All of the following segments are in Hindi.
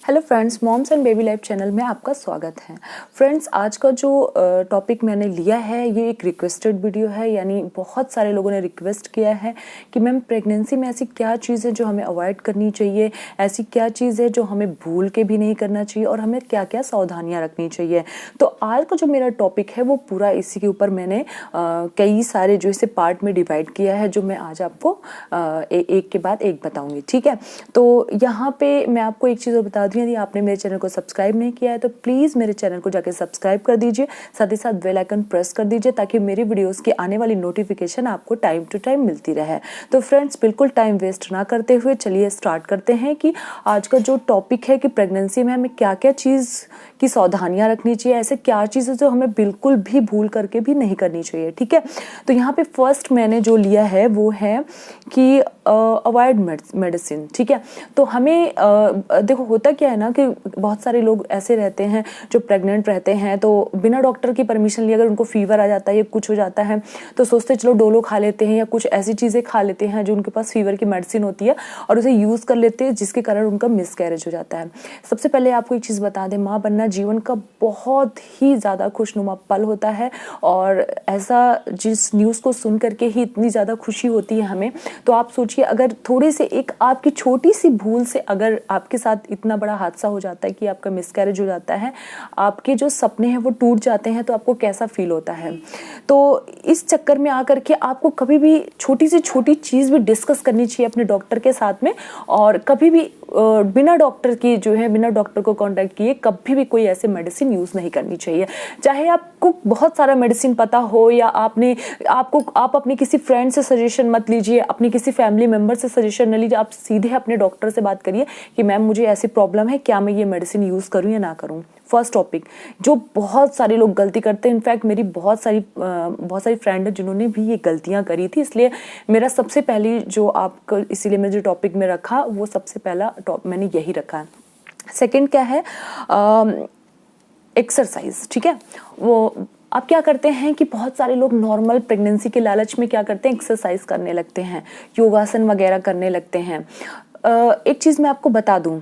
Hello friends, moms and baby life channel में आपका स्वागत है। फ्रेंड्स, आज का जो टॉपिक मैंने लिया है ये एक रिक्वेस्टेड वीडियो है, यानी बहुत सारे लोगों ने रिक्वेस्ट किया है कि मैम प्रेगनेंसी में ऐसी क्या चीज़ है जो हमें अवॉइड करनी चाहिए, ऐसी क्या चीज़ है जो हमें भूल के भी नहीं करना चाहिए और हमें क्या क्या सावधानियाँ रखनी चाहिए। तो आज का जो मेरा टॉपिक है वो पूरा इसी के ऊपर मैंने कई सारे जो इसे पार्ट में डिवाइड किया है, जो मैं आज आपको एक के बाद एक बताऊँगी। ठीक है, तो यहाँ पे मैं आपको एक चीज़ और बता दूँ, यदि आपने मेरे चैनल को सब्सक्राइब नहीं किया है तो प्लीज़ मेरे चैनल को जाकर सब्सक्राइब कर दीजिए, साथ ही साथ बेल आइकन प्रेस कर दीजिए ताकि मेरी वीडियोस की आने वाली नोटिफिकेशन आपको टाइम टू टाइम मिलती रहे। तो फ्रेंड्स, बिल्कुल टाइम वेस्ट ना करते हुए चलिए स्टार्ट करते हैं कि आज का जो टॉपिक है कि प्रेगनेंसी में हमें क्या क्या चीज़ की सावधानियाँ रखनी चाहिए, ऐसे क्या चीज़ें जो हमें बिल्कुल भी भूल करके भी नहीं करनी चाहिए। ठीक है, तो यहाँ पे फर्स्ट मैंने जो लिया है वो है कि अवॉइड मेडिसिन। ठीक है, तो हमें देखो होता क्या है ना कि बहुत सारे लोग ऐसे रहते हैं जो प्रेग्नेंट रहते हैं, तो बिना डॉक्टर की परमिशन लिए अगर उनको फीवर आ जाता है या कुछ हो जाता है तो सोचते चलो डोलो खा लेते हैं या कुछ ऐसी चीज़ें खा लेते हैं जो उनके पास फीवर की मेडिसिन होती है और उसे यूज़ कर लेते हैं, जिसके कारण उनका मिसकैरेज हो जाता है। सबसे पहले आपको एक चीज़ बता दें, माँ बनना जीवन का बहुत ही ज़्यादा खुशनुमा पल होता है और ऐसा जिस न्यूज़ को सुन करके ही इतनी ज़्यादा खुशी होती है हमें। तो आप सोचिए, अगर थोड़ी सी एक आपकी छोटी सी भूल से अगर आपके साथ इतना बड़ा हादसा हो जाता है कि आपका मिसकैरेज हो जाता है, आपके जो सपने हैं वो टूट जाते हैं, तो आपको कैसा फील होता है। तो इस चक्कर में आकर के आपको कभी भी छोटी से छोटी चीज़ भी डिस्कस करनी चाहिए अपने डॉक्टर के साथ में, और कभी भी बिना डॉक्टर की जो है बिना डॉक्टर को कांटेक्ट किए कभी भी कोई ऐसे मेडिसिन यूज़ नहीं करनी चाहिए। चाहे आपको बहुत सारा मेडिसिन पता हो या आप अपने किसी फ्रेंड से सजेशन मत लीजिए, अपने किसी फैमिली मेम्बर से सजेशन न लीजिए, आप सीधे अपने डॉक्टर से बात करिए कि मैम मुझे ऐसी प्रॉब्लम है, क्या मैं ये मेडिसिन यूज़ करूँ या ना करूँ। फर्स्ट टॉपिक जो बहुत सारे लोग गलती करते हैं, इनफैक्ट मेरी बहुत सारी फ्रेंड है जिन्होंने भी ये गलतियां करी थी, इसलिए मेरा सबसे पहले जो आपको इसीलिए मैं जो टॉपिक में रखा वो सबसे पहला मैंने यही रखा है। सेकंड क्या है, एक्सरसाइज। ठीक है, वो आप क्या करते हैं कि बहुत सारे लोग नॉर्मल प्रेगनेंसी के लालच में क्या करते हैं, एक्सरसाइज करने लगते हैं, योगासन वगैरह करने लगते हैं। एक चीज़ मैं आपको बता दूं,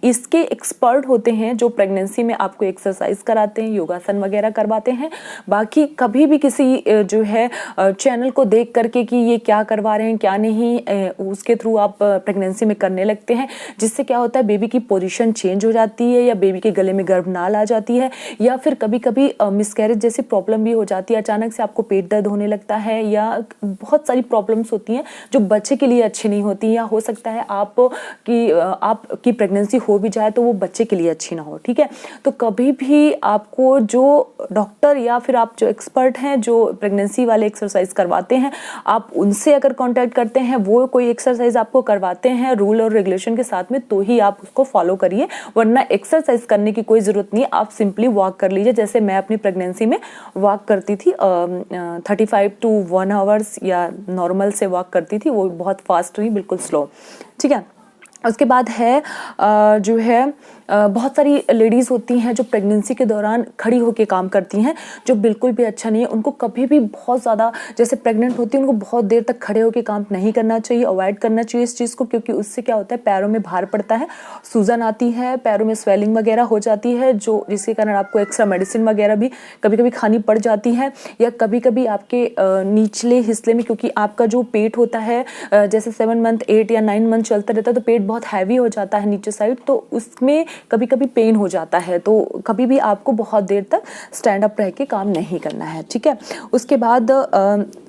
इसके एक्सपर्ट होते हैं जो प्रेगनेंसी में आपको एक्सरसाइज कराते हैं, योगासन वगैरह करवाते हैं। बाकी कभी भी किसी जो है चैनल को देख करके कि ये क्या करवा रहे हैं क्या नहीं, उसके थ्रू आप प्रेगनेंसी में करने लगते हैं, जिससे क्या होता है बेबी की पोजीशन चेंज हो जाती है या बेबी के गले में गर्भनाल आ जाती है, या फिर कभी कभी मिसकैरेज जैसी प्रॉब्लम भी हो जाती है, अचानक से आपको पेट दर्द होने लगता है, या बहुत सारी प्रॉब्लम्स होती हैं जो बच्चे के लिए अच्छी नहीं होती, या हो सकता है आपकी प्रेगनेंसी हो भी जाए तो वो बच्चे के लिए अच्छी ना हो। ठीक है, तो कभी भी आपको जो डॉक्टर या फिर आप जो एक्सपर्ट हैं जो प्रेगनेंसी वाले एक्सरसाइज करवाते हैं, आप उनसे अगर कांटेक्ट करते हैं, वो कोई एक्सरसाइज आपको करवाते हैं रूल और रेगुलेशन के साथ में, तो ही आप उसको फॉलो करिए, वरना एक्सरसाइज करने की कोई जरूरत नहीं। आप सिंपली वॉक कर लीजिए, जैसे मैं अपनी प्रेगनेंसी में वॉक करती थी 35 to 1 आवर्स, या नॉर्मल से वॉक करती थी, वो बहुत फास्ट नहीं, बिल्कुल स्लो। ठीक है, उसके बाद है जो है बहुत सारी लेडीज़ होती हैं जो प्रेगनेंसी के दौरान खड़ी होकर काम करती हैं, जो बिल्कुल भी अच्छा नहीं है। उनको कभी भी बहुत ज़्यादा जैसे प्रेग्नेंट होती है उनको बहुत देर तक खड़े होकर काम नहीं करना चाहिए, अवॉइड करना चाहिए इस चीज़ को, क्योंकि उससे क्या होता है पैरों में भार पड़ता है, सूजन आती है, पैरों में स्वेलिंग वगैरह हो जाती है, जो जिसके कारण आपको एक्स्ट्रा मेडिसिन वगैरह भी कभी कभी खानी पड़ जाती है, या कभी कभी आपके निचले हिस्से में, क्योंकि आपका जो पेट होता है जैसे 7 मंथ 8 या 9 मंथ चलता रहता है तो पेट बहुत हैवी हो जाता है नीचे साइड, तो उसमें कभी कभी पेन हो जाता है, तो कभी भी आपको बहुत देर तक स्टैंड अप रह के काम नहीं करना है। ठीक है, उसके बाद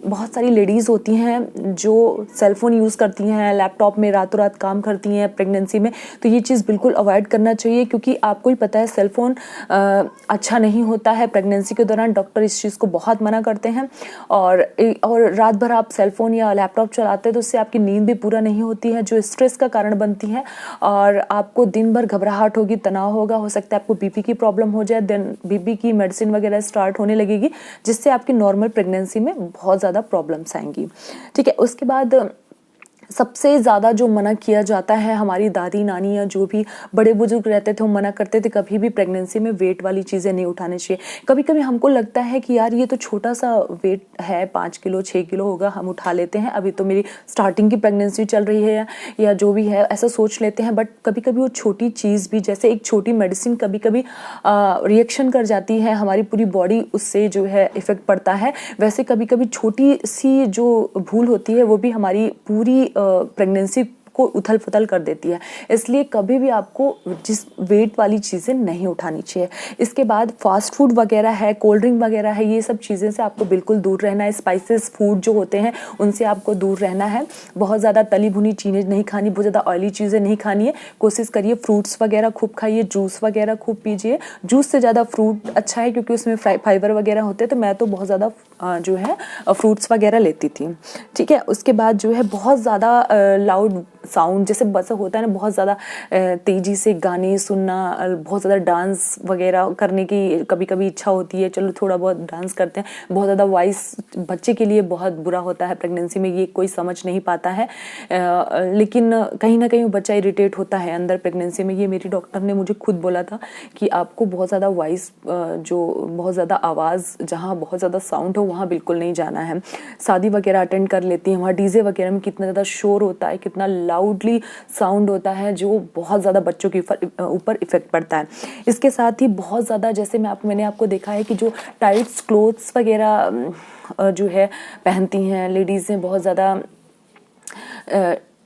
बहुत सारी लेडीज़ होती हैं जो सेलफोन यूज़ करती हैं, लैपटॉप में रातों रात काम करती हैं प्रेगनेंसी में, तो ये चीज़ बिल्कुल अवॉइड करना चाहिए, क्योंकि आपको ही पता है सेलफोन अच्छा नहीं होता है प्रेगनेंसी के दौरान, डॉक्टर इस चीज़ को बहुत मना करते हैं। और रात भर आप सेलफोन या लैपटॉप चलाते हैं तो उससे आपकी नींद भी पूरा नहीं होती है, जो स्ट्रेस का कारण बनती है, और आपको दिन भर घबराहट होगी, तनाव होगा, हो सकता है आपको बीपी की प्रॉब्लम हो जाए, देन बीपी की मेडिसिन वगैरह स्टार्ट होने लगेगी, जिससे आपकी नॉर्मल प्रेगनेंसी में बहुत ज़्यादा प्रॉब्लम्स आएंगी। ठीक है, उसके बाद सबसे ज़्यादा जो मना किया जाता है, हमारी दादी नानी या जो भी बड़े बुजुर्ग रहते थे वो मना करते थे कभी भी प्रेगनेंसी में वेट वाली चीज़ें नहीं उठानी चाहिए। कभी कभी हमको लगता है कि यार ये तो छोटा सा वेट है, 5 किलो 6 किलो होगा, हम उठा लेते हैं, अभी तो मेरी स्टार्टिंग की प्रेगनेंसी चल रही है या जो भी है, ऐसा सोच लेते हैं। बट कभी कभी वो छोटी चीज़ भी, जैसे एक छोटी मेडिसिन कभी कभी रिएक्शन कर जाती है, हमारी पूरी बॉडी उससे जो है इफेक्ट पड़ता है, वैसे कभी कभी छोटी सी जो भूल होती है वो भी हमारी पूरी प्रेगनेंसी को उथल पुथल कर देती है। इसलिए कभी भी आपको जिस वेट वाली चीज़ें नहीं उठानी चाहिए। इसके बाद फास्ट फूड वगैरह है, कोल्ड ड्रिंक वगैरह है, ये सब चीज़ें से आपको बिल्कुल दूर रहना है। स्पाइसेस फूड जो होते हैं उनसे आपको दूर रहना है। बहुत ज़्यादा तली भुनी चीज़ें नहीं खानी, बहुत ज़्यादा ऑयली चीज़ें नहीं खानी है। कोशिश करिए फ्रूट्स वगैरह खूब खाइए, जूस वगैरह खूब पीजिए। जूस से ज़्यादा फ्रूट अच्छा है क्योंकि उसमें फाइबर वगैरह होते हैं, तो मैं तो बहुत ज़्यादा जो है फ्रूट्स वगैरह लेती थी। ठीक है, उसके बाद जो है बहुत ज़्यादा लाउड साउंड, जैसे बस होता है ना, बहुत ज़्यादा तेज़ी से गाने सुनना, बहुत ज़्यादा डांस वगैरह करने की कभी कभी इच्छा होती है, चलो थोड़ा बहुत डांस करते हैं। बहुत ज़्यादा वॉइस बच्चे के लिए बहुत बुरा होता है प्रेगनेंसी में, ये कोई समझ नहीं पाता है, लेकिन कहीं ना कहीं बच्चा इरिटेट होता है अंदर प्रेगनेंसी में। ये मेरी डॉक्टर ने मुझे खुद बोला था कि आपको बहुत ज़्यादा वॉइस, जो बहुत ज़्यादा आवाज़, जहाँ बहुत ज़्यादा साउंड हो वहाँ बिल्कुल नहीं जाना है। शादी वगैरह अटेंड कर लेती हैं, वहाँ डीजे वगैरह में कितना ज़्यादा शोर होता है, कितना लाउडली साउंड होता है, जो बहुत ज़्यादा बच्चों के ऊपर इफेक्ट पड़ता है। इसके साथ ही बहुत ज़्यादा, जैसे मैंने आपको देखा है कि जो टाइट्स क्लोथ्स वगैरह जो है पहनती हैं लेडीज़ें, बहुत ज़्यादा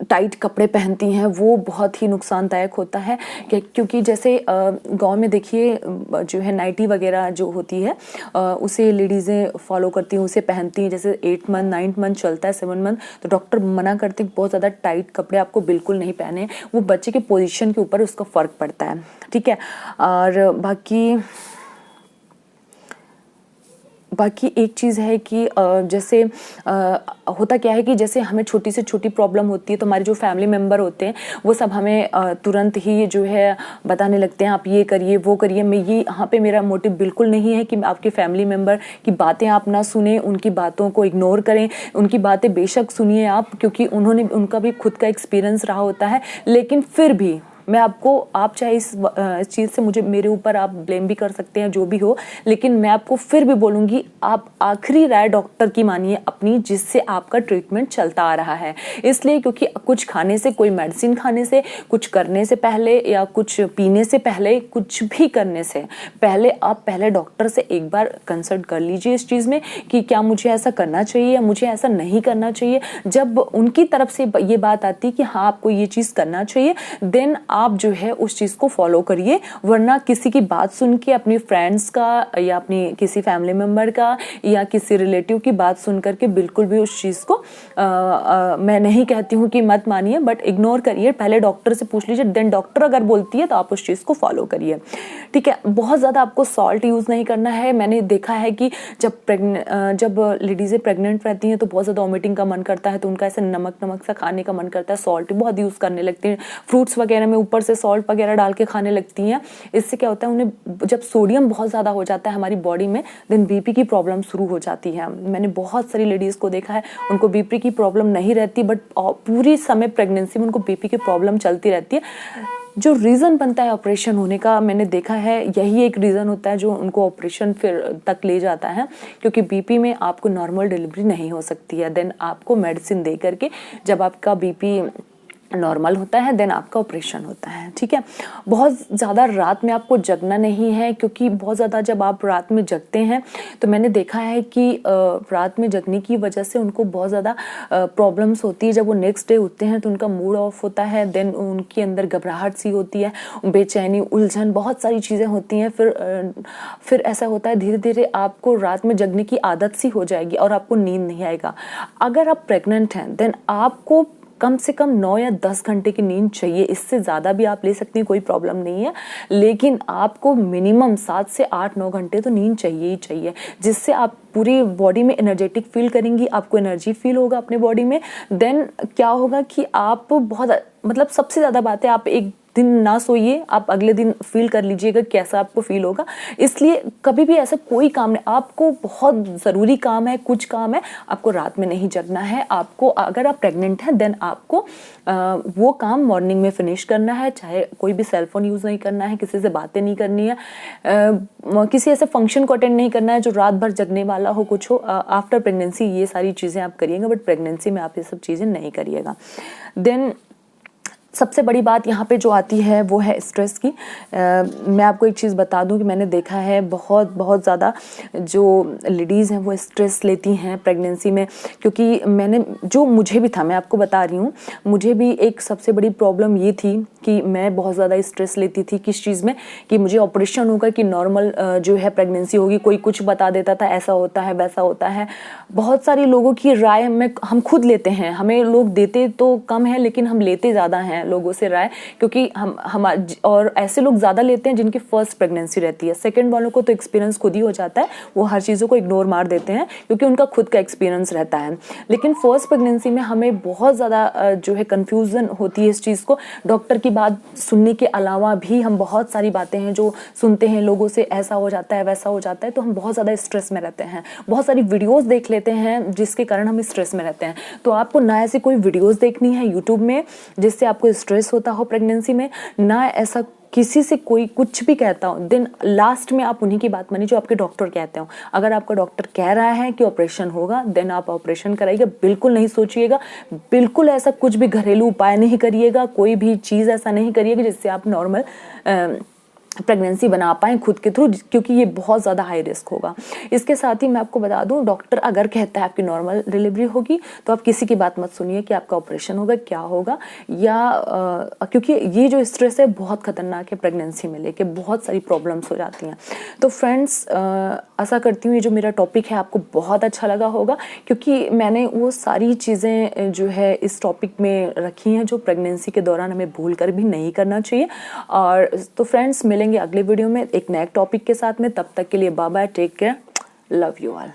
टाइट कपड़े पहनती हैं, वो बहुत ही नुकसानदायक होता है। क्योंकि जैसे गांव में देखिए जो है नाइटी वगैरह जो होती है उसे लेडीज़ें फॉलो करती हैं, उसे पहनती हैं। जैसे 8 मंथ 9 मंथ चलता है, 7 मंथ, तो डॉक्टर मना करते हैं बहुत ज़्यादा टाइट कपड़े आपको बिल्कुल नहीं पहने, वो बच्चे के पोजीशन के ऊपर उसका फ़र्क पड़ता है। ठीक है, और बाकी एक चीज़ है कि जैसे होता क्या है कि जैसे हमें छोटी से छोटी प्रॉब्लम होती है तो हमारे जो फैमिली मेम्बर होते हैं वो सब हमें तुरंत ही जो है बताने लगते हैं, आप ये करिए वो करिए। मैं ये यहाँ पे मेरा मोटिव बिल्कुल नहीं है कि आपके फैमिली मेम्बर की बातें आप ना सुने, उनकी बातों को इग्नोर करें। उनकी बातें बेशक सुनिए आप, क्योंकि उनका भी खुद का एक्सपीरियंस रहा होता है, लेकिन फिर भी मैं आप चाहे इस चीज़ से मेरे ऊपर आप ब्लेम भी कर सकते हैं, जो भी हो, लेकिन मैं आपको फिर भी बोलूँगी, आप आखिरी राय डॉक्टर की मानिए अपनी, जिससे आपका ट्रीटमेंट चलता आ रहा है। इसलिए क्योंकि कुछ खाने से, कोई मेडिसिन खाने से, कुछ करने से पहले या कुछ पीने से पहले, कुछ भी करने से पहले आप पहले डॉक्टर से एक बार कंसल्ट कर लीजिए इस चीज़ में कि क्या मुझे ऐसा करना चाहिए या मुझे ऐसा नहीं करना चाहिए। जब उनकी तरफ से ये बात आती है कि हाँ आपको ये चीज़ करना चाहिए, देन आप जो है उस चीज़ को फॉलो करिए। वरना किसी की बात सुन के, अपने फ्रेंड्स का या अपनी किसी फैमिली मेम्बर का या किसी रिलेटिव की बात सुन करके बिल्कुल भी उस चीज़ को मैं नहीं कहती हूँ कि मत मानिए, बट इग्नोर करिए। पहले डॉक्टर से पूछ लीजिए, देन डॉक्टर अगर बोलती है तो आप उस चीज़ को फॉलो करिए। ठीक है, बहुत ज़्यादा आपको सॉल्ट यूज़ नहीं करना है। मैंने देखा है कि जब लेडीज़ें प्रेग्नेंट रहती हैं तो बहुत ज़्यादा वॉमिटिंग का मन करता है, तो उनका ऐसे नमक सा खाने का मन करता है, सॉल्ट बहुत यूज़ करने लगती हैं, फ्रूट्स वगैरह में ऊपर से सॉल्ट वगैरह डाल के खाने लगती हैं। इससे क्या होता है, उन्हें जब सोडियम बहुत ज़्यादा हो जाता है हमारी बॉडी में, देन बीपी की प्रॉब्लम शुरू हो जाती है। मैंने बहुत सारी लेडीज़ को देखा है, उनको बीपी की प्रॉब्लम नहीं रहती, बट पूरी समय प्रेगनेंसी में उनको बीपी की प्रॉब्लम चलती रहती है। जो रीज़न बनता है ऑपरेशन होने का, मैंने देखा है यही एक रीज़न होता है जो उनको ऑपरेशन फिर तक ले जाता है, क्योंकि बीपी में आपको नॉर्मल डिलीवरी नहीं हो सकती है। देन आपको मेडिसिन दे करके जब आपका बीपी नॉर्मल होता है, देन आपका ऑपरेशन होता है। ठीक है, बहुत ज़्यादा रात में आपको जगना नहीं है, क्योंकि बहुत ज़्यादा जब आप रात में जगते हैं तो मैंने देखा है कि रात में जगने की वजह से उनको बहुत ज़्यादा प्रॉब्लम्स होती है। जब वो नेक्स्ट डे उठते हैं तो उनका मूड ऑफ होता है, देन उनके अंदर घबराहट सी होती है, बेचैनी, उलझन, बहुत सारी चीज़ें होती हैं। फिर ऐसा होता है धीरे धीरे आपको रात में जगने की आदत सी हो जाएगी और आपको नींद नहीं आएगा। अगर आप प्रेग्नेंट हैं देन आपको कम से कम 9 या 10 घंटे की नींद चाहिए। इससे ज़्यादा भी आप ले सकती हैं, कोई प्रॉब्लम नहीं है, लेकिन आपको मिनिमम 7 से 8-9 घंटे तो नींद चाहिए ही चाहिए, जिससे आप पूरी बॉडी में एनर्जेटिक फील करेंगी, आपको एनर्जी फील होगा अपने बॉडी में। देन क्या होगा कि आप बहुत, मतलब सबसे ज़्यादा बात है, आप एक दिन ना सोइए, आप अगले दिन फील कर लीजिएगा कैसा आपको फील होगा। इसलिए कभी भी ऐसा कोई काम नहीं, आपको बहुत ज़रूरी काम है, कुछ काम है, आपको रात में नहीं जगना है। आपको अगर आप प्रेग्नेंट हैं देन आपको वो काम मॉर्निंग में फिनिश करना है। चाहे कोई भी सेलफोन यूज़ नहीं करना है, किसी से बातें नहीं करनी है, किसी ऐसे फंक्शन को अटेंड नहीं करना है जो रात भर जगने वाला हो, कुछ हो। आफ्टर प्रेगनेंसी ये सारी चीज़ें आप करिएगा, बट प्रेगनेंसी में आप ये सब चीज़ें नहीं करिएगा। देन सबसे बड़ी बात यहाँ पे जो आती है वो है स्ट्रेस की। मैं आपको एक चीज़ बता दूँ कि मैंने देखा है बहुत ज़्यादा जो लेडीज़ हैं वो स्ट्रेस लेती हैं प्रेगनेंसी में, क्योंकि मुझे भी था, मैं आपको बता रही हूँ, मुझे भी एक सबसे बड़ी प्रॉब्लम ये थी कि मैं बहुत ज़्यादा स्ट्रेस लेती थी। किस चीज़ में? कि मुझे ऑपरेशन होगा कि नॉर्मल जो है प्रेगनेंसी होगी। कोई कुछ बता देता था, ऐसा होता है वैसा होता है। बहुत सारे लोगों की राय हम खुद लेते हैं, हमें लोग देते तो कम है लेकिन हम लेते ज़्यादा हैं लोगों से राय, क्योंकि और ऐसे लोग ज़्यादा लेते हैं जिनकी फर्स्ट प्रेगनेंसी रहती है। सेकंड वालों को तो एक्सपीरियंस खुद ही हो जाता है, वो हर चीज़ों को इग्नोर मार देते हैं क्योंकि उनका खुद का एक्सपीरियंस रहता है। लेकिन फर्स्ट प्रेगनेंसी में हमें बहुत ज़्यादा जो है कन्फ्यूज़न होती है इस चीज़ को। डॉक्टर की बात सुनने के अलावा भी हम बहुत सारी बातें हैं जो सुनते हैं लोगों से, ऐसा हो जाता है वैसा हो जाता है, तो हम बहुत ज़्यादा स्ट्रेस में रहते हैं। बहुत सारी वीडियोज़ देख लेते हैं जिसके कारण हम स्ट्रेस में रहते हैं। तो आपको ना ऐसी कोई वीडियोज़ देखनी है यूट्यूब में जिससे आपको स्ट्रेस होता हो प्रेगनेंसी में, ना ऐसा किसी से कोई कुछ भी कहता हो। देन लास्ट में आप उन्हीं की बात मानिए जो आपके डॉक्टर कहते हो। अगर आपका डॉक्टर कह रहा है कि ऑपरेशन होगा देन आप ऑपरेशन कराइएगा, बिल्कुल नहीं सोचिएगा, बिल्कुल ऐसा कुछ भी घरेलू उपाय नहीं करिएगा, कोई भी चीज़ ऐसा नहीं करिएगा जिससे आप नॉर्मल प्रेगनेंसी बना पाएँ खुद के थ्रू, क्योंकि ये बहुत ज़्यादा हाई रिस्क होगा। इसके साथ ही मैं आपको बता दूं, डॉक्टर अगर कहता है आपकी नॉर्मल डिलीवरी होगी तो आप किसी की बात मत सुनिए कि आपका ऑपरेशन होगा क्या होगा, या क्योंकि ये जो स्ट्रेस है बहुत खतरनाक है प्रेगनेंसी में लेके, बहुत सारी प्रॉब्लम्स हो जाती हैं। तो फ्रेंड्स, आशा करती हूँ ये जो मेरा टॉपिक है आपको बहुत अच्छा लगा होगा, क्योंकि मैंने वो सारी चीज़ें जो है इस टॉपिक में रखी हैं जो प्रेगनेंसी के दौरान हमें भूल कर भी नहीं करना चाहिए। और तो फ्रेंड्स, मिलेंगे अगले वीडियो में एक नए टॉपिक के साथ में। तब तक के लिए bye bye, take care, love you all.